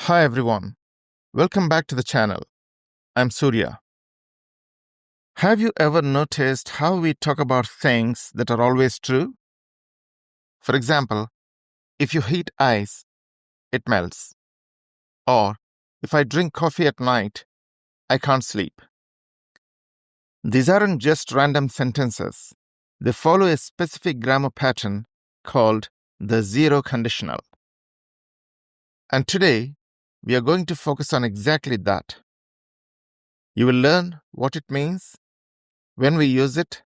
Hi everyone, welcome back to the channel. I'm Surya. Have you ever noticed how we talk about things that are always true? For example, if you heat ice, it melts. Or, if I drink coffee at night, I can't sleep. These aren't just random sentences. They follow a specific grammar pattern called the zero conditional. And today, we are going to focus on exactly that. You will learn what it means, when we use it,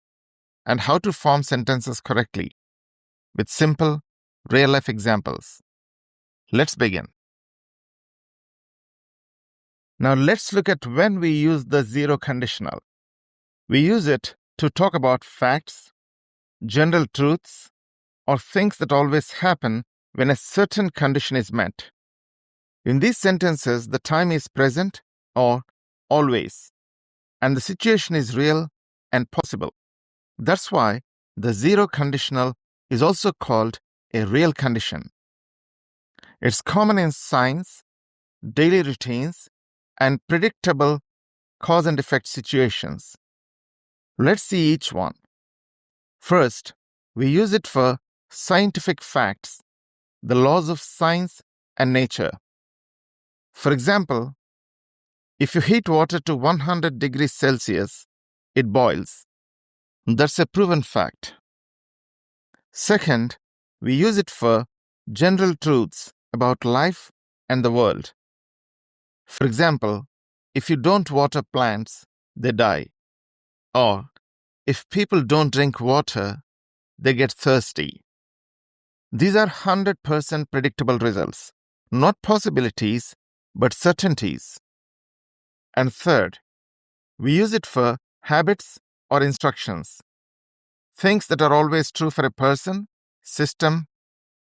and how to form sentences correctly with simple, real-life examples. Let's begin. Now let's look at when we use the zero conditional. We use it to talk about facts, general truths, or things that always happen when a certain condition is met. In these sentences, the time is present or always, and the situation is real and possible. That's why the zero conditional is also called a real condition. It's common in science, daily routines, and predictable cause and effect situations. Let's see each one. First, we use it for scientific facts, the laws of science and nature. For example, if you heat water to 100 degrees Celsius, it boils. That's a proven fact. Second, we use it for general truths about life and the world. For example, if you don't water plants, they die. Or, if people don't drink water, they get thirsty. These are 100% predictable results, not possibilities, but certainties. And third, we use it for habits or instructions, things that are always true for a person, system,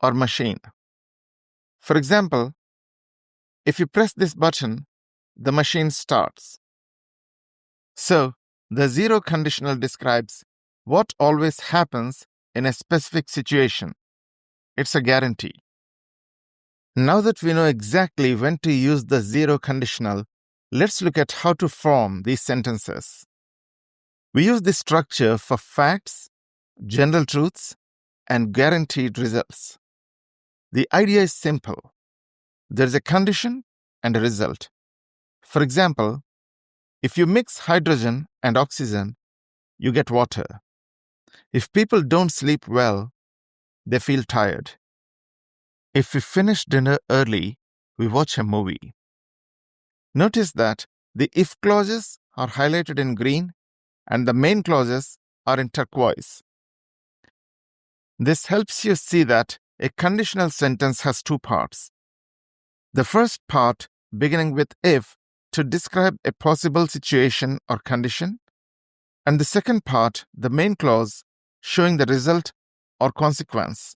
or machine. For example, if you press this button, the machine starts. So, the zero conditional describes what always happens in a specific situation. It's a guarantee. Now that we know exactly when to use the zero conditional, let's look at how to form these sentences. We use this structure for facts, general truths, and guaranteed results. The idea is simple. There's a condition and a result. For example, if you mix hydrogen and oxygen, you get water. If people don't sleep well, they feel tired. If we finish dinner early, we watch a movie. Notice that the if clauses are highlighted in green and the main clauses are in turquoise. This helps you see that a conditional sentence has two parts. The first part, beginning with if, to describe a possible situation or condition, and the second part, the main clause, showing the result or consequence.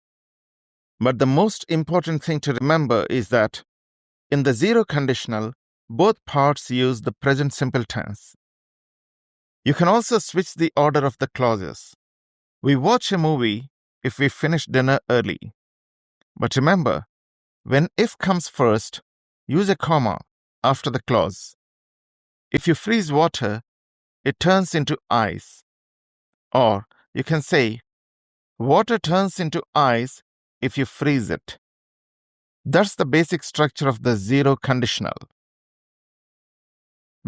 But the most important thing to remember is that in the zero conditional, both parts use the present simple tense. You can also switch the order of the clauses. We watch a movie if we finish dinner early. But remember, when if comes first, use a comma after the clause. If you freeze water, it turns into ice. Or you can say, water turns into ice if you freeze it. That's the basic structure of the zero conditional.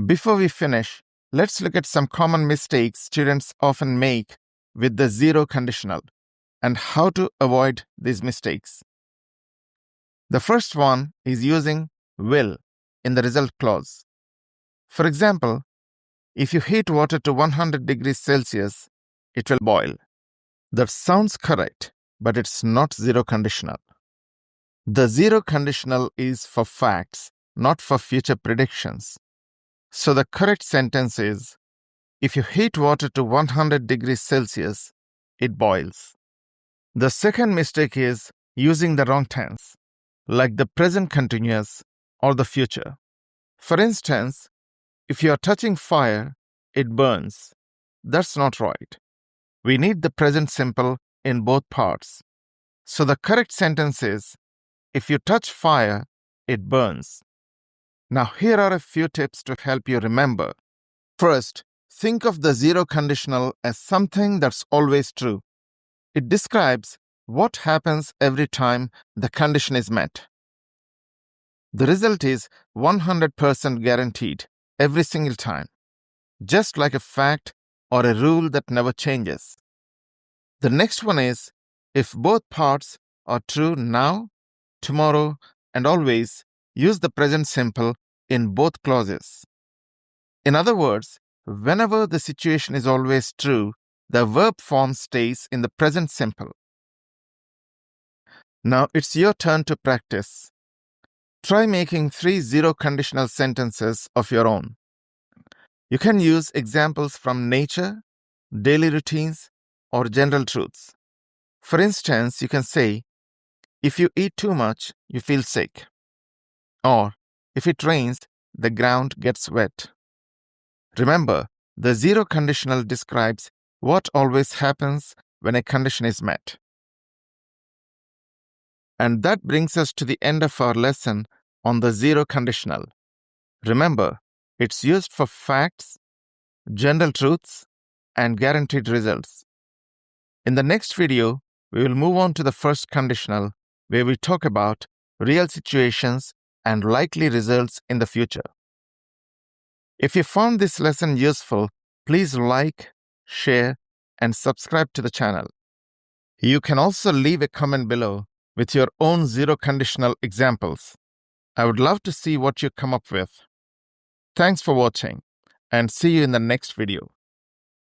Before we finish, let's look at some common mistakes students often make with the zero conditional and how to avoid these mistakes. The first one is using will in the result clause. For example, if you heat water to 100 degrees Celsius, it will boil. That sounds correct, but it's not zero conditional. The zero conditional is for facts, not for future predictions. So the correct sentence is, if you heat water to 100 degrees Celsius, it boils. The second mistake is using the wrong tense, like the present continuous or the future. For instance, if you are touching fire, it burns. That's not right. We need the present simple in both parts. So the correct sentence is, if you touch fire, it burns. Now, here are a few tips to help you remember. First, think of the zero conditional as something that's always true. It describes what happens every time the condition is met. The result is 100% guaranteed every single time, just like a fact or a rule that never changes. The next one is, if both parts are true now, tomorrow, and always, use the present simple in both clauses. In other words, whenever the situation is always true, the verb form stays in the present simple. Now it's your turn to practice. Try making 3 zero conditional sentences of your own. You can use examples from nature, daily routines, or general truths. For instance, you can say, if you eat too much, you feel sick. Or, if it rains, the ground gets wet. Remember, the zero conditional describes what always happens when a condition is met. And that brings us to the end of our lesson on the zero conditional. Remember, it's used for facts, general truths, and guaranteed results. In the next video, we will move on to the first conditional, where we talk about real situations and likely results in the future. If you found this lesson useful, please like, share, and subscribe to the channel. You can also leave a comment below with your own zero conditional examples. I would love to see what you come up with. Thanks for watching, and see you in the next video.